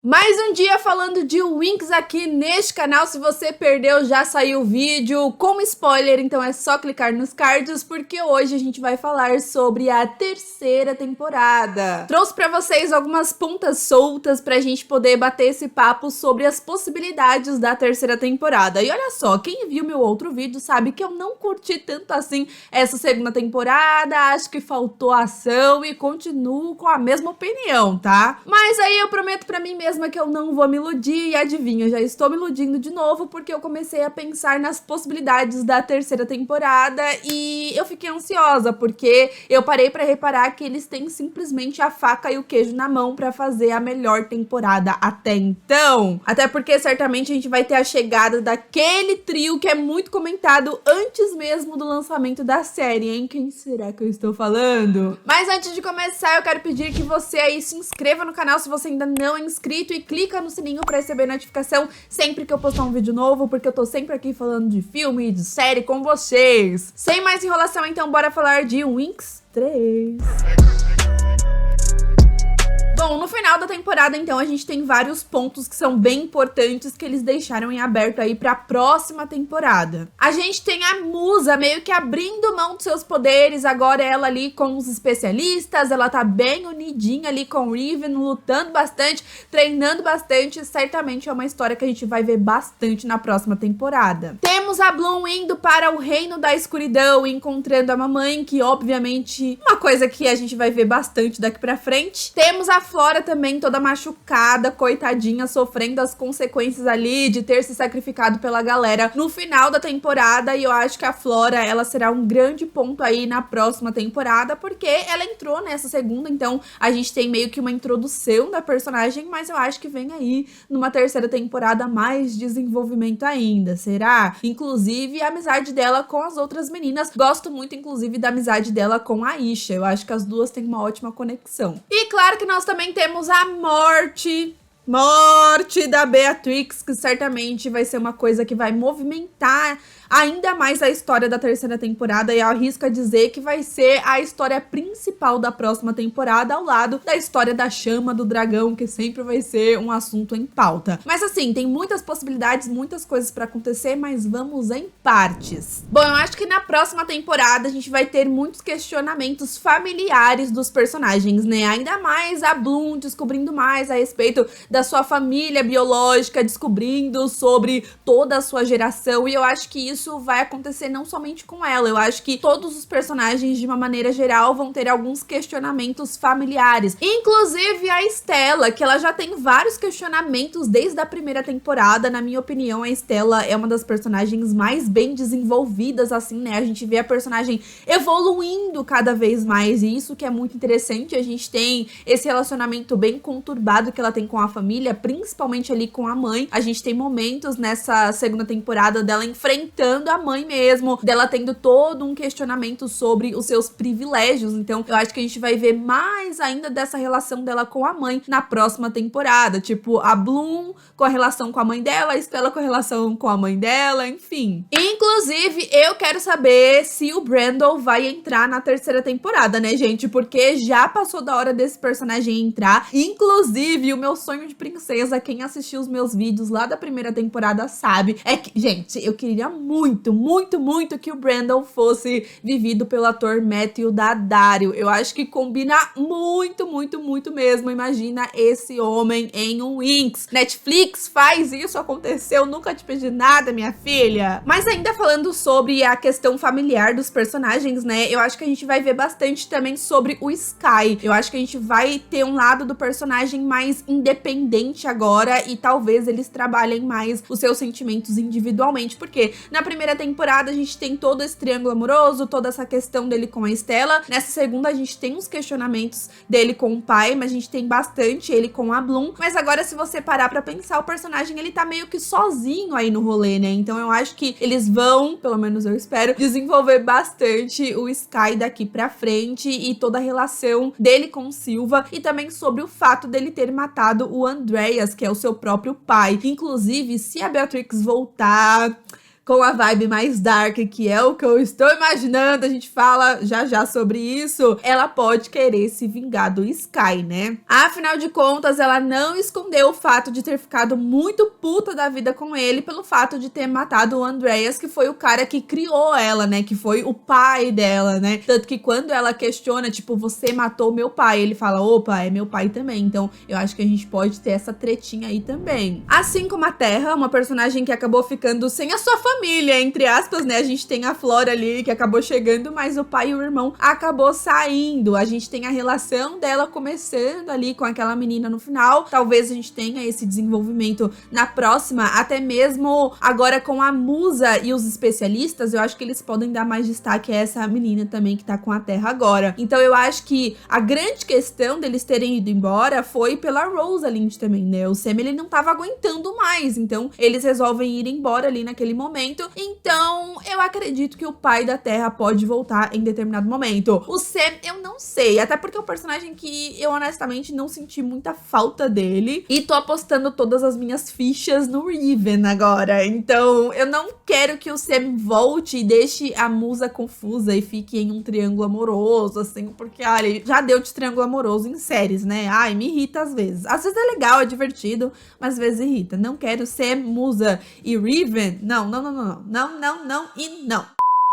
Mais um dia falando de Winx aqui neste canal. Se você perdeu, já saiu o vídeo com spoiler, então é só clicar nos cards, porque hoje a gente vai falar sobre a terceira temporada. Trouxe pra vocês algumas pontas soltas pra gente poder bater esse papo sobre as possibilidades da terceira temporada. E olha só, quem viu meu outro vídeo sabe que eu não curti tanto assim essa segunda temporada, acho que faltou ação e continuo com a mesma opinião, tá? Mas aí eu prometo pra mim mesma que eu não vou me iludir e adivinha, já estou me iludindo de novo porque eu comecei a pensar nas possibilidades da terceira temporada e eu fiquei ansiosa porque eu parei pra reparar que eles têm simplesmente a faca e o queijo na mão pra fazer a melhor temporada até então. Até porque certamente a gente vai ter a chegada daquele trio que é muito comentado antes mesmo do lançamento da série, hein? Quem será que eu estou falando? Mas antes de começar, eu quero pedir que você aí se inscreva no canal se você ainda não é inscrito e clica no sininho pra receber notificação sempre que eu postar um vídeo novo, porque eu tô sempre aqui falando de filme e de série com vocês. Sem mais enrolação, então bora falar de Winx 3. Bom, no final da temporada, então, a gente tem vários pontos que são bem importantes que eles deixaram em aberto aí pra próxima temporada. A gente tem a Musa meio que abrindo mão dos seus poderes, agora ela ali com os especialistas, ela tá bem unidinha ali com o Riven, lutando bastante, treinando bastante, certamente é uma história que a gente vai ver bastante na próxima temporada. Temos a Bloom indo para o Reino da Escuridão, encontrando a mamãe, que obviamente uma coisa que a gente vai ver bastante daqui pra frente. Temos a Flora também toda machucada, coitadinha, sofrendo as consequências ali de ter se sacrificado pela galera no final da temporada, e eu acho que a Flora, ela será um grande ponto aí na próxima temporada, porque ela entrou nessa segunda, então a gente tem meio que uma introdução da personagem, mas eu acho que vem aí numa terceira temporada mais desenvolvimento ainda, será? Inclusive a amizade dela com as outras meninas, gosto muito inclusive da amizade dela com a Isha, eu acho que as duas têm uma ótima conexão. E claro que nós também temos a morte da Beatrix, que certamente vai ser uma coisa que vai movimentar ainda mais a história da terceira temporada, e arrisco a dizer que vai ser a história principal da próxima temporada, ao lado da história da chama do dragão, que sempre vai ser um assunto em pauta. Mas assim, tem muitas possibilidades, muitas coisas pra acontecer, mas vamos em partes. Bom, eu acho que na próxima temporada a gente vai ter muitos questionamentos familiares dos personagens, né? Ainda mais a Bloom descobrindo mais a respeito da sua família biológica, descobrindo sobre toda a sua geração, e eu acho que isso vai acontecer não somente com ela, eu acho que todos os personagens de uma maneira geral vão ter alguns questionamentos familiares, inclusive a Stella, que ela já tem vários questionamentos desde a primeira temporada. Na minha opinião, a Stella é uma das personagens mais bem desenvolvidas, assim, né, a gente vê a personagem evoluindo cada vez mais, e isso que é muito interessante. A gente tem esse relacionamento bem conturbado que ela tem com a família, principalmente ali com a mãe. A gente tem momentos nessa segunda temporada dela enfrentando a mãe mesmo, dela tendo todo um questionamento sobre os seus privilégios, então eu acho que a gente vai ver mais ainda dessa relação dela com a mãe na próxima temporada, tipo a Bloom com a relação com a mãe dela, a Stella com a relação com a mãe dela, enfim. Inclusive, eu quero saber se o Brandon vai entrar na terceira temporada, né, gente, porque já passou da hora desse personagem entrar. Inclusive, o meu sonho de princesa, quem assistiu os meus vídeos lá da primeira temporada sabe, é que, gente, eu queria muito que o Brandon fosse vivido pelo ator Matthew Daddario. Eu acho que combina muito mesmo. Imagina esse homem em um Winx. Netflix, faz isso acontecer, eu nunca te pedi nada, minha filha. Mas ainda falando sobre a questão familiar dos personagens, né, eu acho que a gente vai ver bastante também sobre o Sky. Eu acho que a gente vai ter um lado do personagem mais independente agora, e talvez eles trabalhem mais os seus sentimentos individualmente, porque na primeira temporada a gente tem todo esse triângulo amoroso, toda essa questão dele com a Stella. Nessa segunda a gente tem uns questionamentos dele com o pai, mas a gente tem bastante ele com a Bloom. Mas agora, se você parar pra pensar, o personagem ele tá meio que sozinho aí no rolê, né? Então eu acho que eles vão, pelo menos eu espero, desenvolver bastante o Sky daqui pra frente e toda a relação dele com o Silva, e também sobre o fato dele ter matado o Andreas, que é o seu próprio pai. Inclusive, se a Beatrix voltar, com a vibe mais dark, que é o que eu estou imaginando, a gente fala já já sobre isso, ela pode querer se vingar do Sky, né? Afinal de contas, ela não escondeu o fato de ter ficado muito puta da vida com ele pelo fato de ter matado o Andreas, que foi o cara que criou ela, né? Que foi o pai dela, né? Tanto que quando ela questiona, tipo, você matou meu pai, ele fala, opa, é meu pai também. Então, eu acho que a gente pode ter essa tretinha aí também. Assim como a Terra, uma personagem que acabou ficando sem a sua família, entre aspas, né? A gente tem a Flora ali, que acabou chegando, mas o pai e o irmão acabou saindo. A gente tem a relação dela começando ali com aquela menina no final. Talvez a gente tenha esse desenvolvimento na próxima, até mesmo agora com a Musa e os especialistas, eu acho que eles podem dar mais destaque a essa menina também que tá com a Terra agora. Então eu acho que a grande questão deles terem ido embora foi pela Rosalind também, né? O Sam, ele não tava aguentando mais, então eles resolvem ir embora ali naquele momento. Então eu acredito que o pai da Terra pode voltar em determinado momento. O Sam, eu não sei, até porque é um personagem que eu honestamente não senti muita falta dele, e tô apostando todas as minhas fichas no Riven agora. Então eu não quero que o Sam volte e deixe a Musa confusa e fique em um triângulo amoroso, assim, porque, olha, já deu de triângulo amoroso em séries, né? Ai, me irrita às vezes. Às vezes é legal, é divertido, mas às vezes irrita. Não quero ser Musa e Riven. Não, não, não, não, não. Não, não, não e não.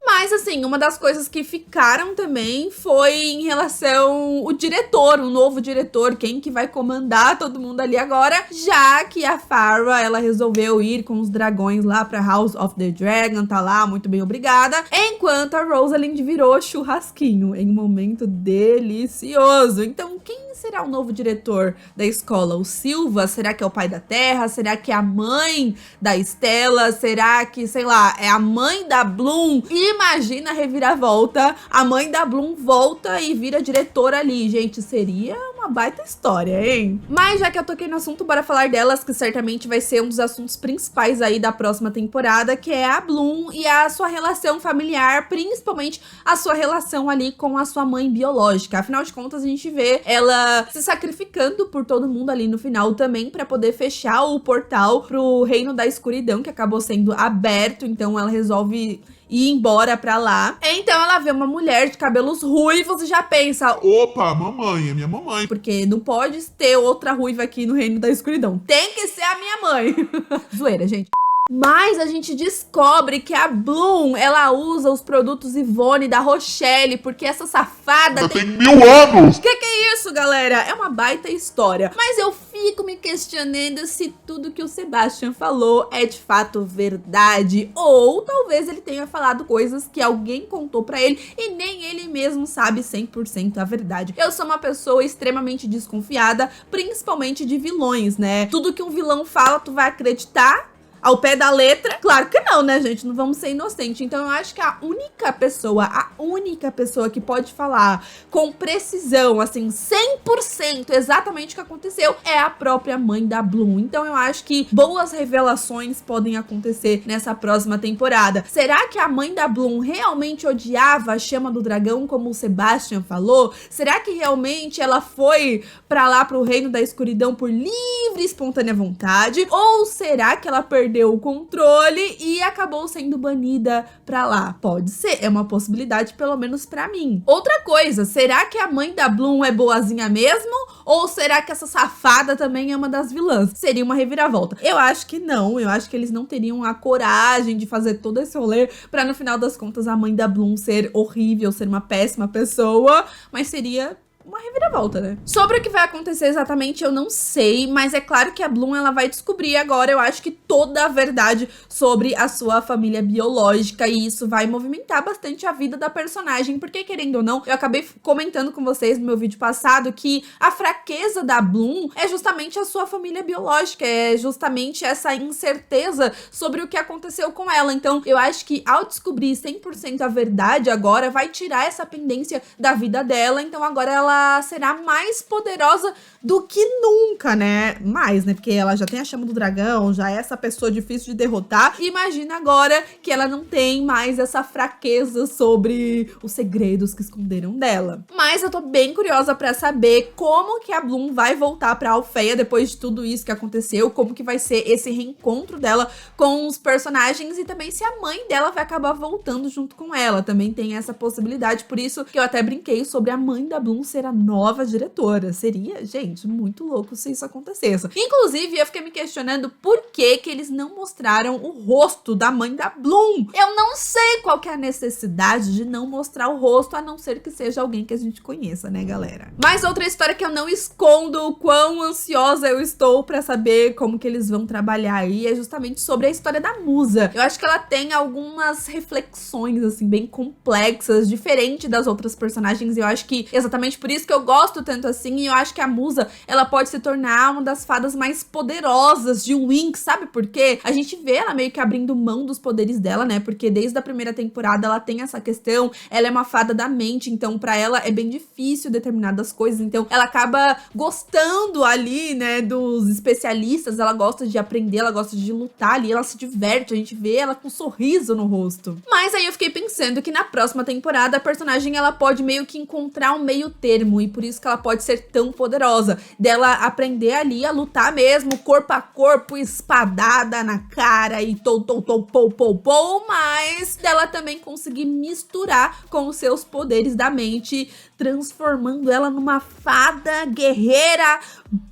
Mas, assim, uma das coisas que ficaram também foi em relação o diretor, o novo diretor, quem que vai comandar todo mundo ali agora, já que a Farrah, ela resolveu ir com os dragões lá pra House of the Dragon, tá lá, muito bem, obrigada, enquanto a Rosalind virou churrasquinho, em um momento delicioso. Então, quem será o novo diretor da escola? O Silva? Será que é o pai da Terra? Será que é a mãe da Estela? Será que, sei lá, é a mãe da Bloom? Imagina a reviravolta, a mãe da Bloom volta e vira diretora ali. Gente, seria uma baita história, hein? Mas já que eu toquei no assunto, bora falar delas, que certamente vai ser um dos assuntos principais aí da próxima temporada, que é a Bloom e a sua relação familiar, principalmente a sua relação ali com a sua mãe biológica. Afinal de contas, a gente vê ela se sacrificando por todo mundo ali no final também pra poder fechar o portal pro Reino da Escuridão, que acabou sendo aberto, então ela resolve ir embora pra lá. Então ela vê uma mulher de cabelos ruivos e já pensa, opa, mamãe, é minha mamãe. Porque não pode ter outra ruiva aqui no Reino da Escuridão. Tem que ser a minha mãe. Zoeira, gente. Mas a gente descobre que a Bloom, ela usa os produtos Ivone da Rochelle, porque essa safada tem 1000 anos! Que é isso, galera? É uma baita história. Mas eu fico me questionando se tudo que o Sebastian falou é de fato verdade. Ou talvez ele tenha falado coisas que alguém contou pra ele e nem ele mesmo sabe 100% a verdade. Eu sou uma pessoa extremamente desconfiada, principalmente de vilões, né? Tudo que um vilão fala, tu vai acreditar ao pé da letra? Claro que não, né, gente? Não vamos ser inocentes. Então eu acho que a única pessoa que pode falar com precisão, assim, 100% exatamente o que aconteceu é a própria mãe da Bloom. Então eu acho que boas revelações podem acontecer nessa próxima temporada. Será que a mãe da Bloom realmente odiava a chama do dragão, como o Sebastian falou? Será que realmente ela foi pra lá, pro Reino da Escuridão, por livre e espontânea vontade? Ou será que ela perdeu o controle e acabou sendo banida pra lá? Pode ser, é uma possibilidade, pelo menos pra mim. Outra coisa, será que a mãe da Bloom é boazinha mesmo? Ou será que essa safada também é uma das vilãs? Seria uma reviravolta. Eu acho que não, eu acho que eles não teriam a coragem de fazer todo esse rolê pra no final das contas a mãe da Bloom ser horrível, ser uma péssima pessoa, mas seria uma reviravolta, né? Sobre o que vai acontecer exatamente, eu não sei, mas é claro que a Bloom, ela vai descobrir agora, eu acho que toda a verdade sobre a sua família biológica, e isso vai movimentar bastante a vida da personagem, porque querendo ou não, eu acabei comentando com vocês no meu vídeo passado que a fraqueza da Bloom é justamente a sua família biológica, é justamente essa incerteza sobre o que aconteceu com ela. Então, eu acho que ao descobrir 100% a verdade agora, vai tirar essa pendência da vida dela, então agora ela ela será mais poderosa do que nunca, né? Mais, né? Porque ela já tem a chama do dragão, já é essa pessoa difícil de derrotar. Imagina agora que ela não tem mais essa fraqueza sobre os segredos que esconderam dela. Mas eu tô bem curiosa pra saber como que a Bloom vai voltar pra Alfeia depois de tudo isso que aconteceu, como que vai ser esse reencontro dela com os personagens e também se a mãe dela vai acabar voltando junto com ela. Também tem essa possibilidade, por isso que eu até brinquei sobre a mãe da Bloom ser a nova diretora. Seria, gente, muito louco se isso acontecesse. Inclusive, eu fiquei me questionando por que que eles não mostraram o rosto da mãe da Bloom. Eu não sei qual que é a necessidade de não mostrar o rosto, a não ser que seja alguém que a gente conheça, né, galera? Mas outra história que eu não escondo o quão ansiosa eu estou pra saber como que eles vão trabalhar aí é justamente sobre a história da Musa. Eu acho que ela tem algumas reflexões, assim, bem complexas, diferente das outras personagens, e eu acho que exatamente por isso que eu gosto tanto assim, e eu acho que a Musa, ela pode se tornar uma das fadas mais poderosas de Winx, sabe por quê? A gente vê ela meio que abrindo mão dos poderes dela, né, porque desde a primeira temporada ela tem essa questão, ela é uma fada da mente, então pra ela é bem difícil determinadas coisas, então ela acaba gostando ali, né, dos especialistas, ela gosta de aprender, ela gosta de lutar ali, ela se diverte, a gente vê ela com um sorriso no rosto. Mas aí eu fiquei pensando que na próxima temporada a personagem ela pode meio que encontrar um meio termo e por isso que ela pode ser tão poderosa, dela aprender ali a lutar mesmo, corpo a corpo, espadada na cara e pou, mas dela também conseguir misturar com os seus poderes da mente, transformando ela numa fada guerreira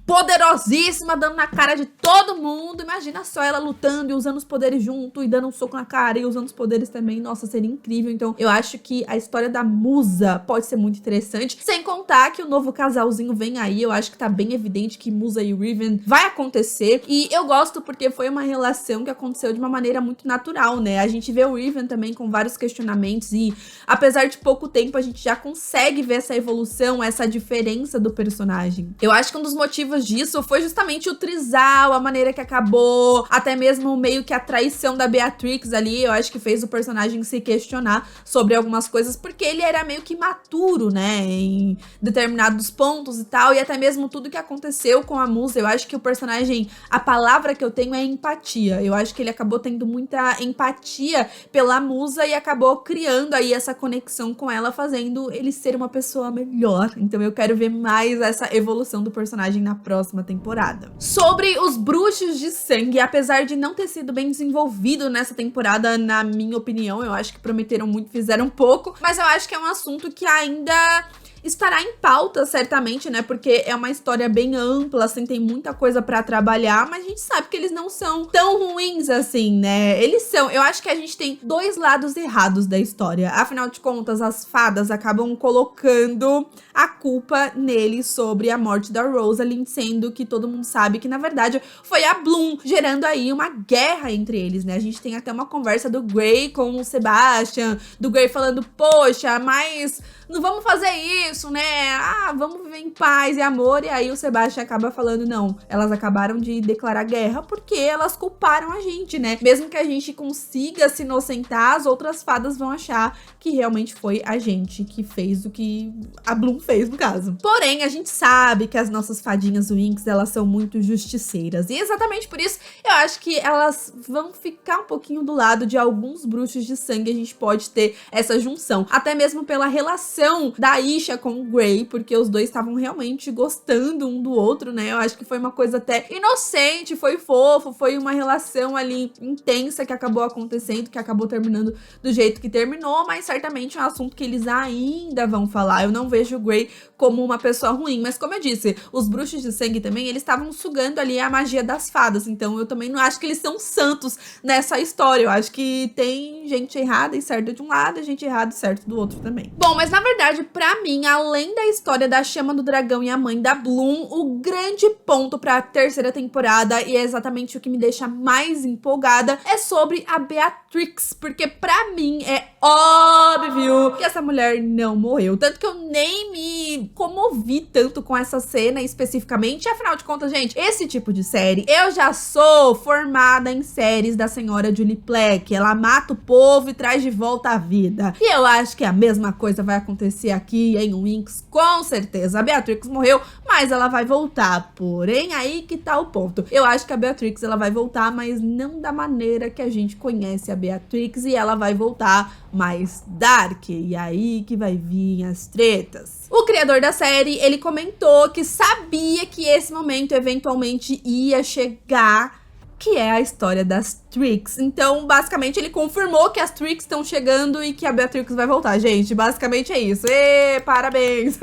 poderosíssima, dando na cara de todo mundo. Imagina só ela lutando e usando os poderes junto e dando um soco na cara e usando os poderes também. Nossa, seria incrível. Então eu acho que a história da Musa pode ser muito interessante, sem contar que o novo casalzinho vem aí. Eu acho que tá bem evidente que Musa e Riven vai acontecer, e eu gosto porque foi uma relação que aconteceu de uma maneira muito natural, né? A gente vê o Riven também com vários questionamentos e apesar de pouco tempo a gente já consegue ver essa evolução, essa diferença do personagem. Eu acho que um dos motivos disso foi justamente o trisal, a maneira que acabou, até mesmo meio que a traição da Beatrix ali, eu acho que fez o personagem se questionar sobre algumas coisas, porque ele era meio que imaturo, né, em determinados pontos e tal, e até mesmo tudo que aconteceu com a Musa, eu acho que o personagem, a palavra que eu tenho é empatia, eu acho que ele acabou tendo muita empatia pela Musa e acabou criando aí essa conexão com ela, fazendo ele ser uma pessoa melhor, então eu quero ver mais essa evolução do personagem na próxima temporada. Sobre os bruxos de sangue, apesar de não ter sido bem desenvolvido nessa temporada, na minha opinião, eu acho que prometeram muito, fizeram pouco, mas eu acho que é um assunto que ainda estará em pauta, certamente, né, porque é uma história bem ampla, assim, tem muita coisa pra trabalhar, mas a gente sabe que eles não são tão ruins assim, né, eles são, eu acho que a gente tem dois lados errados da história, afinal de contas, as fadas acabam colocando a culpa neles sobre a morte da Rosalind, sendo que todo mundo sabe que, na verdade, foi a Bloom, gerando aí uma guerra entre eles, né, a gente tem até uma conversa do Grey com o Sebastian, do Grey falando, poxa, mas não vamos fazer isso, né? Ah, vamos viver em paz e amor. E aí o Sebastian acaba falando, não, elas acabaram de declarar guerra porque elas culparam a gente, né? Mesmo que a gente consiga se inocentar, as outras fadas vão achar que realmente foi a gente que fez o que a Bloom fez, no caso. Porém, a gente sabe que as nossas fadinhas Winx, elas são muito justiceiras. E exatamente por isso, eu acho que elas vão ficar um pouquinho do lado de alguns bruxos de sangue. A gente pode ter essa junção. Até mesmo pela relação da Isha com o Grey, porque os dois estavam realmente gostando um do outro, né? Eu acho que foi uma coisa até inocente, foi fofo, foi uma relação ali intensa que acabou acontecendo, que acabou terminando do jeito que terminou, mas certamente é um assunto que eles ainda vão falar. Eu não vejo o Grey como uma pessoa ruim, mas como eu disse, os bruxos de sangue também, eles estavam sugando ali a magia das fadas, então eu também não acho que eles são santos nessa história. Eu acho que tem gente errada e certa de um lado e gente errada e certa do outro também. Bom, mas na verdade, pra mim, além da história da chama do dragão e a mãe da Bloom, o grande ponto pra terceira temporada, e é exatamente o que me deixa mais empolgada, é sobre a Beatrix, porque pra mim é óbvio que essa mulher não morreu, tanto que eu nem me comovi tanto com essa cena especificamente, afinal de contas, gente, esse tipo de série, eu já sou formada em séries da senhora Julie Plec, ela mata o povo e traz de volta a vida, e eu acho que a mesma coisa vai acontecer acontecer aqui em Winx, com certeza. A Beatrix morreu, mas ela vai voltar. Porém, aí que tá o ponto. Eu acho que a Beatrix, ela vai voltar, mas não da maneira que a gente conhece a Beatrix, e ela vai voltar mais dark. E aí que vai vir as tretas. O criador da série, ele comentou que sabia que esse momento eventualmente ia chegar, que é a história das Trix. Então, basicamente, ele confirmou que as Trix estão chegando e que a Beatrix vai voltar, gente. Basicamente é isso. Ê, parabéns!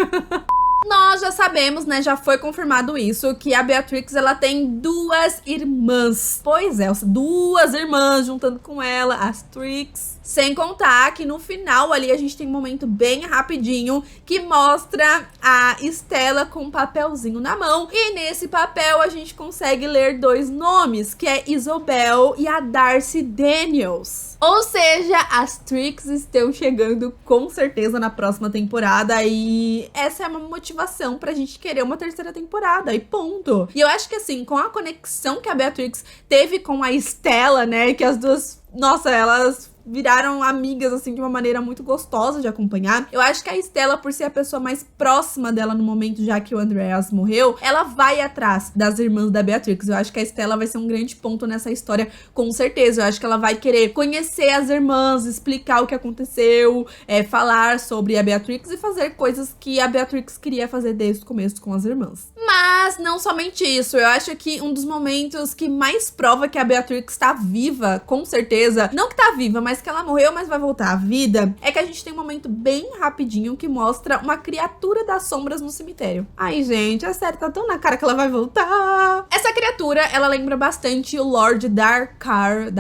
Nós já sabemos, né, já foi confirmado isso, que a Beatrix, ela tem duas irmãs. Pois é, duas irmãs juntando com ela, as Trix. Sem contar que no final ali a gente tem um momento bem rapidinho que mostra a Stella com um papelzinho na mão. E nesse papel a gente consegue ler dois nomes, que é Isobel e a Darcy Daniels. Ou seja, as Trix estão chegando com certeza na próxima temporada, e essa é uma motivação pra gente querer uma terceira temporada, e ponto. E eu acho que assim, com a conexão que a Beatrix teve com a Stella, né, que as duas, nossa, elas viraram amigas, assim, de uma maneira muito gostosa de acompanhar. Eu acho que a Stella, por ser a pessoa mais próxima dela no momento, já que o Andreas morreu, ela vai atrás das irmãs da Beatrix. Eu acho que a Stella vai ser um grande ponto nessa história, com certeza. Eu acho que ela vai querer conhecer as irmãs, explicar o que aconteceu, falar sobre a Beatrix e fazer coisas que a Beatrix queria fazer desde o começo com as irmãs. Mas não somente isso, eu acho que um dos momentos que mais prova que a Beatrix tá viva, com certeza, não que tá viva, mas que ela morreu, mas vai voltar à vida, é que a gente tem um momento bem rapidinho que mostra uma criatura das sombras no cemitério. Ai, gente, a série tá tão na cara que ela vai voltar. Essa criatura, ela lembra bastante o Lord Darkar,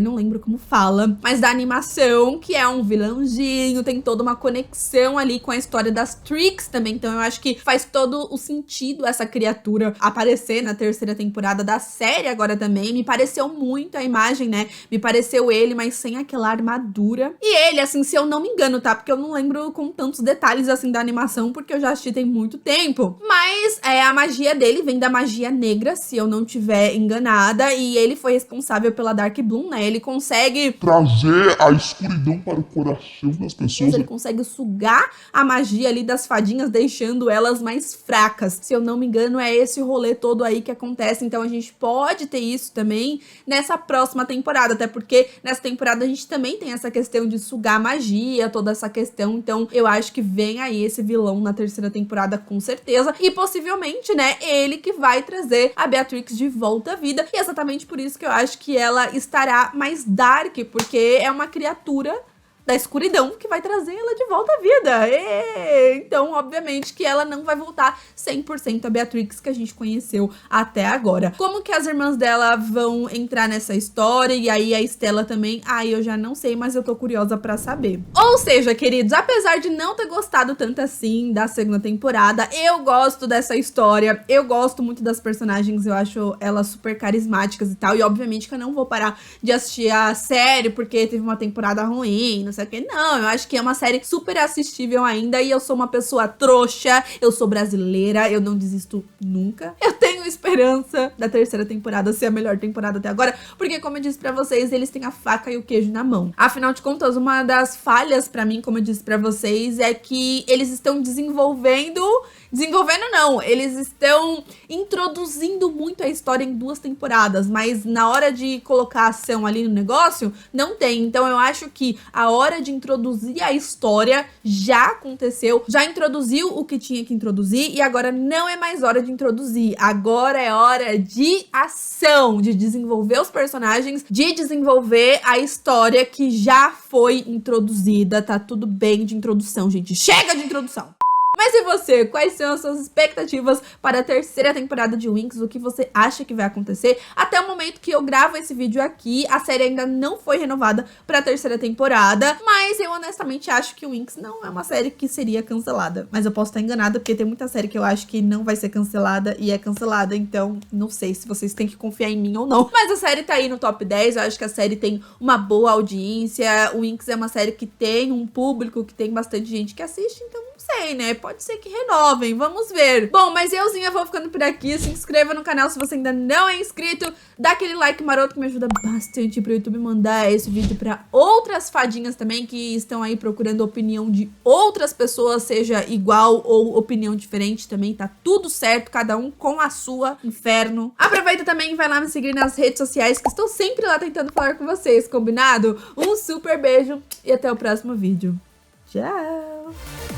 não lembro como fala, mas da animação, que é um vilãozinho, tem toda uma conexão ali com a história das Trix também, então eu acho que faz todo o sentido essa criatura aparecer na terceira temporada da série agora também. Me pareceu muito a imagem, né? Me pareceu ele, mas sem aquela armadura. E ele, assim, se eu não me engano, tá? Porque eu não lembro com tantos detalhes, assim, da animação, porque eu já assisti tem muito tempo. Mas a magia dele vem da magia negra, se eu não tiver enganada, e ele foi responsável pela Dark Bloom, né? Ele consegue trazer a escuridão para o coração das pessoas. Ele consegue sugar a magia ali das fadinhas, deixando elas mais fracas. Se eu não me engano, é esse rolê todo aí que acontece. Então a gente pode ter isso também nessa próxima temporada, até porque nessa temporada a gente também tem essa questão de sugar magia, toda essa questão. Então eu acho que vem aí esse vilão na terceira temporada com certeza, e possivelmente, né, ele que vai trazer a Beatrix de volta à vida. E é exatamente por isso que eu acho que ela estará mais dark, porque é uma criatura da escuridão que vai trazer ela de volta à vida. Então, obviamente, que ela não vai voltar 100% a Beatrix que a gente conheceu até agora. Como que as irmãs dela vão entrar nessa história? E aí a Stella também? Eu já não sei, mas eu tô curiosa pra saber. Ou seja, queridos, apesar de não ter gostado tanto assim da segunda temporada, eu gosto dessa história. Eu gosto muito das personagens, eu acho elas super carismáticas e tal. E obviamente que eu não vou parar de assistir a série porque teve uma temporada ruim, não sei o que. Não, eu acho que é uma série super assistível ainda, e eu sou uma pessoa trouxa, eu sou brasileira, eu não desisto nunca. Eu tenho esperança da terceira temporada ser a melhor temporada até agora, porque como eu disse pra vocês, eles têm a faca e o queijo na mão. Afinal de contas, uma das falhas pra mim, como eu disse pra vocês, é que eles estão desenvolvendo não, eles estão introduzindo muito a história em 2 temporadas, mas na hora de colocar ação ali no negócio, não tem. Então eu acho que a hora de introduzir a história já aconteceu, já introduziu o que tinha que introduzir, e agora não é mais hora de introduzir, agora é hora de ação, de desenvolver os personagens, de desenvolver a história que já foi introduzida. Tá tudo bem de introdução, gente, chega de introdução! Mas e você? Quais são as suas expectativas para a terceira temporada de Winx? O que você acha que vai acontecer? Até o momento que eu gravo esse vídeo aqui, a série ainda não foi renovada para a terceira temporada, mas eu honestamente acho que Winx não é uma série que seria cancelada. Mas eu posso estar enganada, porque tem muita série que eu acho que não vai ser cancelada e é cancelada, então não sei se vocês têm que confiar em mim ou não. Mas a série tá aí no top 10, eu acho que a série tem uma boa audiência, o Winx é uma série que tem um público, que tem bastante gente que assiste, então não sei, né? Pode ser que renovem, vamos ver. Bom, mas euzinha vou ficando por aqui. Se inscreva no canal se você ainda não é inscrito. Dá aquele like maroto que me ajuda bastante pro YouTube mandar esse vídeo pra outras fadinhas também que estão aí procurando a opinião de outras pessoas, seja igual ou opinião diferente também, tá tudo certo, cada um com a sua, inferno. Aproveita também e vai lá me seguir nas redes sociais que estou sempre lá tentando falar com vocês, combinado? Um super beijo e até o próximo vídeo. Tchau!